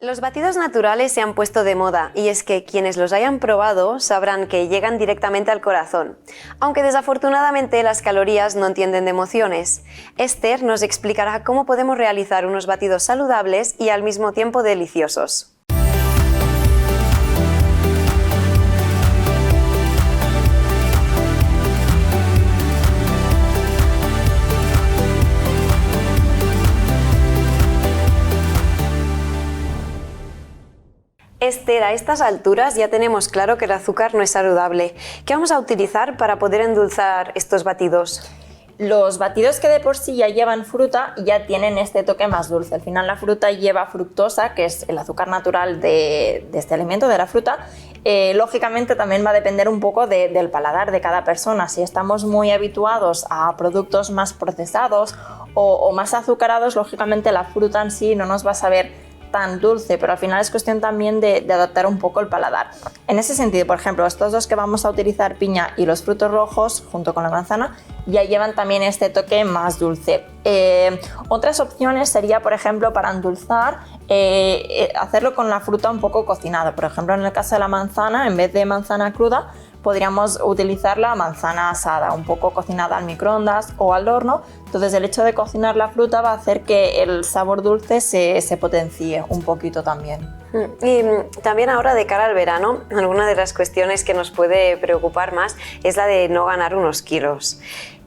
Los batidos naturales se han puesto de moda y es que quienes los hayan probado sabrán que llegan directamente al corazón, aunque desafortunadamente las calorías no entienden de emociones. Esther nos explicará cómo podemos realizar unos batidos saludables y al mismo tiempo deliciosos. Esther, a estas alturas ya tenemos claro que el azúcar no es saludable. ¿Qué vamos a utilizar para poder endulzar estos batidos? Los batidos que de por sí ya llevan fruta ya tienen este toque más dulce. Al final la fruta lleva fructosa, que es el azúcar natural de este alimento, de la fruta. Lógicamente también va a depender un poco del paladar de cada persona. Si estamos muy habituados a productos más procesados o más azucarados, lógicamente la fruta en sí no nos va a saber tan dulce, pero al final es cuestión también de adaptar un poco el paladar. En ese sentido, por ejemplo, estos dos que vamos a utilizar, piña y los frutos rojos, junto con la manzana, ya llevan también este toque más dulce. Otras opciones sería, por ejemplo, para endulzar, hacerlo con la fruta un poco cocinada. Por ejemplo, en el caso de la manzana, en vez de manzana cruda, podríamos utilizar la manzana asada, un poco cocinada al microondas o al horno. Entonces el hecho de cocinar la fruta va a hacer que el sabor dulce se potencie un poquito también. Y también ahora de cara al verano, alguna de las cuestiones que nos puede preocupar más es la de no ganar unos kilos.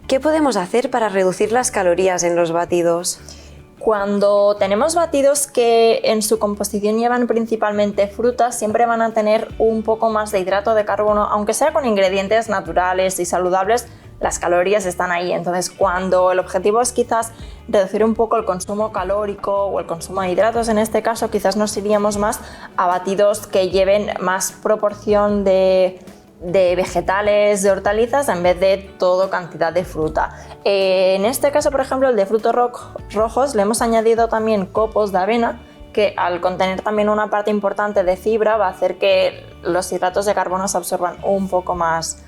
¿Qué podemos hacer para reducir las calorías en los batidos? Cuando tenemos batidos que en su composición llevan principalmente frutas, siempre van a tener un poco más de hidrato de carbono, aunque sea con ingredientes naturales y saludables, las calorías están ahí. Entonces, cuando el objetivo es quizás reducir un poco el consumo calórico o el consumo de hidratos, en este caso quizás nos iríamos más a batidos que lleven más proporción de vegetales, de hortalizas, en vez de todo cantidad de fruta. En este caso, por ejemplo, el de frutos rojos, le hemos añadido también copos de avena, que al contener también una parte importante de fibra va a hacer que los hidratos de carbono se absorban un poco más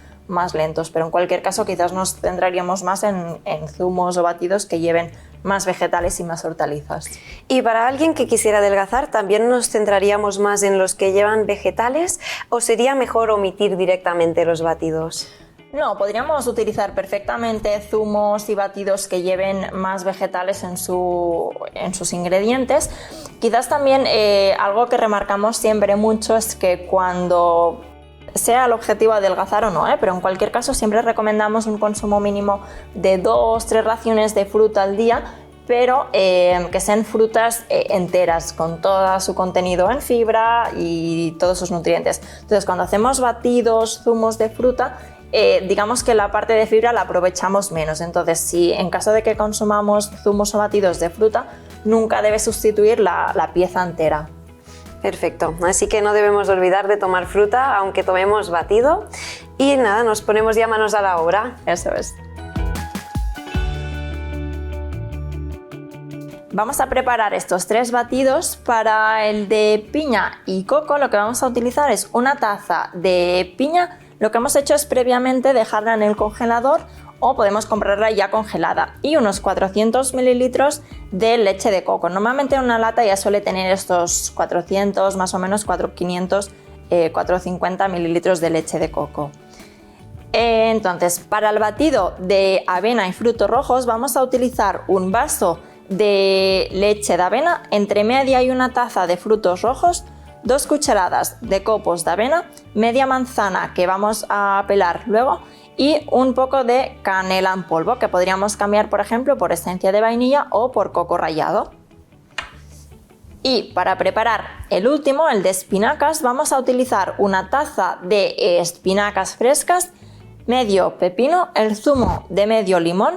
lentos, pero en cualquier caso quizás nos centraríamos más en zumos o batidos que lleven más vegetales y más hortalizas. Y para alguien que quisiera adelgazar, ¿también nos centraríamos más en los que llevan vegetales o sería mejor omitir directamente los batidos? No, podríamos utilizar perfectamente zumos y batidos que lleven más vegetales en sus ingredientes. Quizás también algo que remarcamos siempre mucho es que cuando sea el objetivo adelgazar o no, pero en cualquier caso siempre recomendamos un consumo mínimo de 2-3 raciones de fruta al día, pero que sean frutas enteras, con todo su contenido en fibra y todos sus nutrientes. Entonces, cuando hacemos batidos, zumos de fruta, digamos que la parte de fibra la aprovechamos menos. Entonces, si en caso de que consumamos zumos o batidos de fruta, nunca debe sustituir la pieza entera. Perfecto, así que no debemos olvidar de tomar fruta aunque tomemos batido y nada, nos ponemos ya manos a la obra. Eso es. Vamos a preparar estos 3 batidos. Para el de piña y coco lo que vamos a utilizar es una taza de piña. Lo que hemos hecho es previamente dejarla en el congelador o podemos comprarla ya congelada, y unos 400 mililitros de leche de coco. Normalmente una lata ya suele tener estos 400, más o menos 450 mililitros de leche de coco. Entonces, para el batido de avena y frutos rojos vamos a utilizar un vaso de leche de avena, entre media y una taza de frutos rojos, 2 cucharadas de copos de avena, media manzana que vamos a pelar luego y un poco de canela en polvo, que podríamos cambiar por ejemplo por esencia de vainilla o por coco rallado. Y para preparar el último, el de espinacas, vamos a utilizar una taza de espinacas frescas, medio pepino, el zumo de medio limón,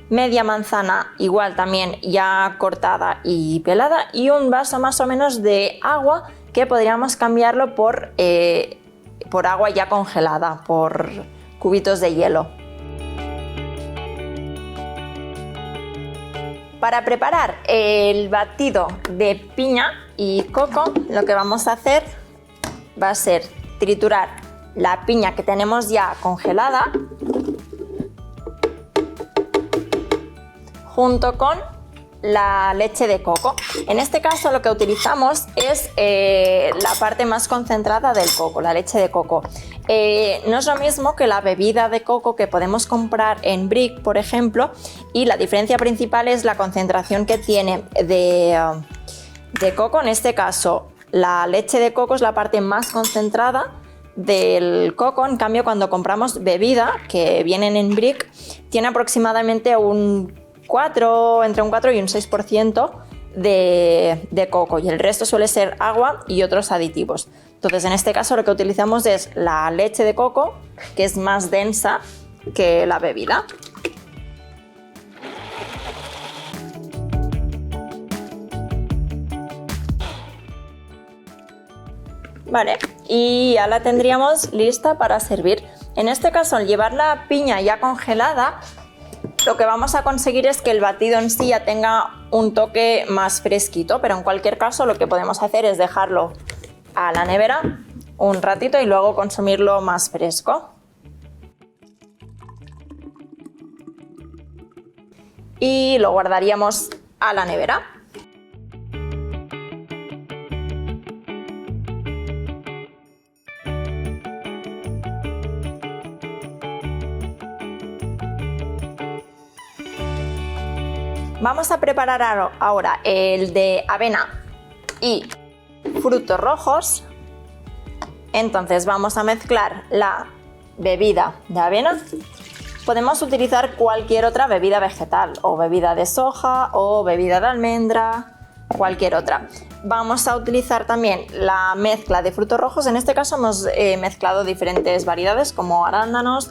media manzana igual también ya cortada y pelada, y un vaso más o menos de agua, que podríamos cambiarlo por agua ya congelada, por cubitos de hielo. Para preparar el batido de piña y coco, lo que vamos a hacer va a ser triturar la piña que tenemos ya congelada junto con la leche de coco. En este caso lo que utilizamos es la parte más concentrada del coco, la leche de coco. No es lo mismo que la bebida de coco que podemos comprar en Brick, por ejemplo, y la diferencia principal es la concentración que tiene de coco. En este caso, la leche de coco es la parte más concentrada del coco. En cambio, cuando compramos bebida que vienen en Brick, tiene aproximadamente entre un 4 y un 6% de coco, y el resto suele ser agua y otros aditivos. Entonces, en este caso lo que utilizamos es la leche de coco, que es más densa que la bebida. Vale, y ya la tendríamos lista para servir. En este caso, al llevar la piña ya congelada, lo que vamos a conseguir es que el batido en sí ya tenga un toque más fresquito, pero en cualquier caso lo que podemos hacer es dejarlo a la nevera un ratito y luego consumirlo más fresco. Y lo guardaríamos a la nevera. Vamos a preparar ahora el de avena y frutos rojos. Entonces vamos a mezclar la bebida de avena. Podemos utilizar cualquier otra bebida vegetal, o bebida de soja, o bebida de almendra, cualquier otra. Vamos a utilizar también la mezcla de frutos rojos. En este caso hemos mezclado diferentes variedades como arándanos,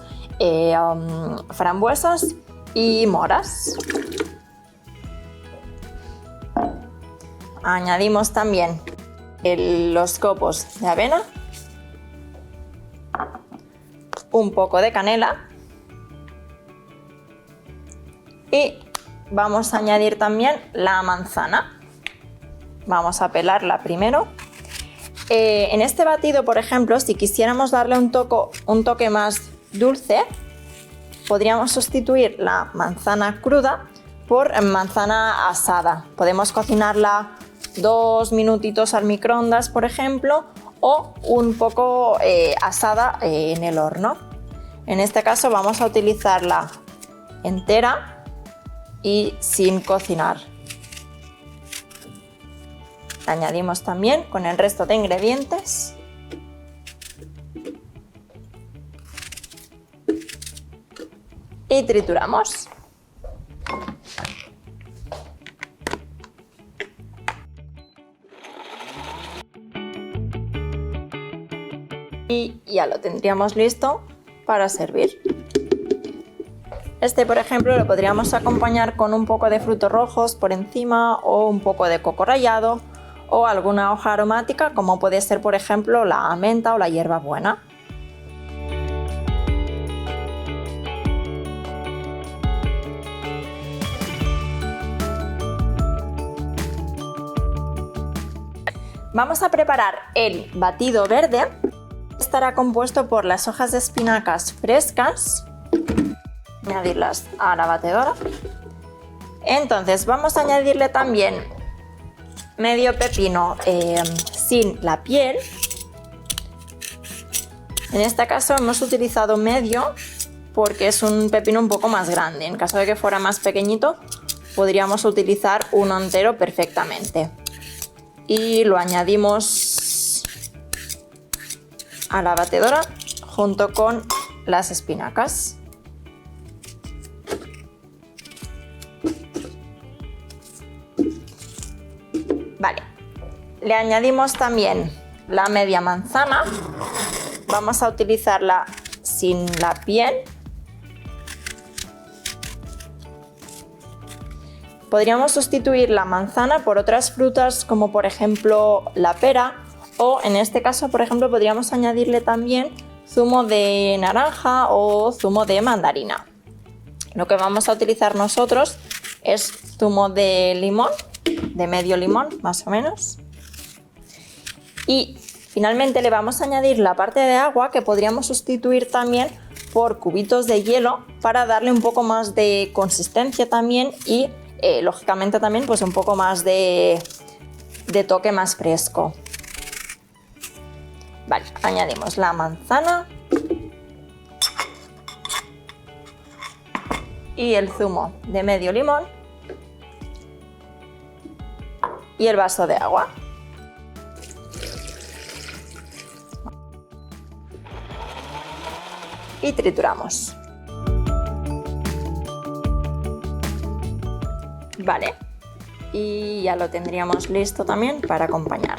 frambuesas y moras. Añadimos también los copos de avena, un poco de canela y vamos a añadir también la manzana. Vamos a pelarla primero. En este batido, por ejemplo, si quisiéramos darle un toque más dulce, podríamos sustituir la manzana cruda por manzana asada. Podemos cocinarla 2 minutitos al microondas, por ejemplo, o un poco asada en el horno. En este caso vamos a utilizarla entera y sin cocinar. La añadimos también con el resto de ingredientes. Y trituramos. Y ya lo tendríamos listo para servir. Este, por ejemplo, lo podríamos acompañar con un poco de frutos rojos por encima, o un poco de coco rallado, o alguna hoja aromática como puede ser, por ejemplo, la menta o la hierbabuena. Vamos a preparar el batido verde. Estará compuesto por las hojas de espinacas frescas, añadirlas a la batedora. Entonces vamos a añadirle también medio pepino sin la piel. En este caso hemos utilizado medio porque es un pepino un poco más grande. En caso de que fuera más pequeñito, podríamos utilizar uno entero perfectamente. Y lo añadimos a la batedora junto con las espinacas. Vale, le añadimos también la media manzana. Vamos a utilizarla sin la piel. Podríamos sustituir la manzana por otras frutas como por ejemplo la pera, o en este caso, por ejemplo, podríamos añadirle también zumo de naranja o zumo de mandarina. Lo que vamos a utilizar nosotros es zumo de limón, de medio limón más o menos. Y finalmente le vamos a añadir la parte de agua, que podríamos sustituir también por cubitos de hielo para darle un poco más de consistencia también y lógicamente también pues un poco más de toque más fresco. Vale, añadimos la manzana y el zumo de medio limón y el vaso de agua. Y trituramos. Vale, y ya lo tendríamos listo también para acompañar.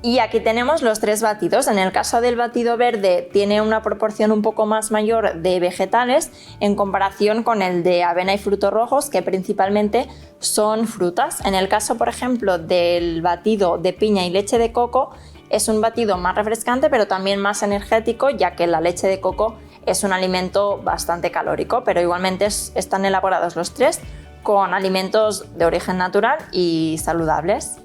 Y aquí tenemos los tres batidos. En el caso del batido verde tiene una proporción un poco más mayor de vegetales en comparación con el de avena y frutos rojos, que principalmente son frutas. En el caso, por ejemplo, del batido de piña y leche de coco, es un batido más refrescante pero también más energético, ya que la leche de coco es un alimento bastante calórico, pero igualmente están elaborados los tres con alimentos de origen natural y saludables.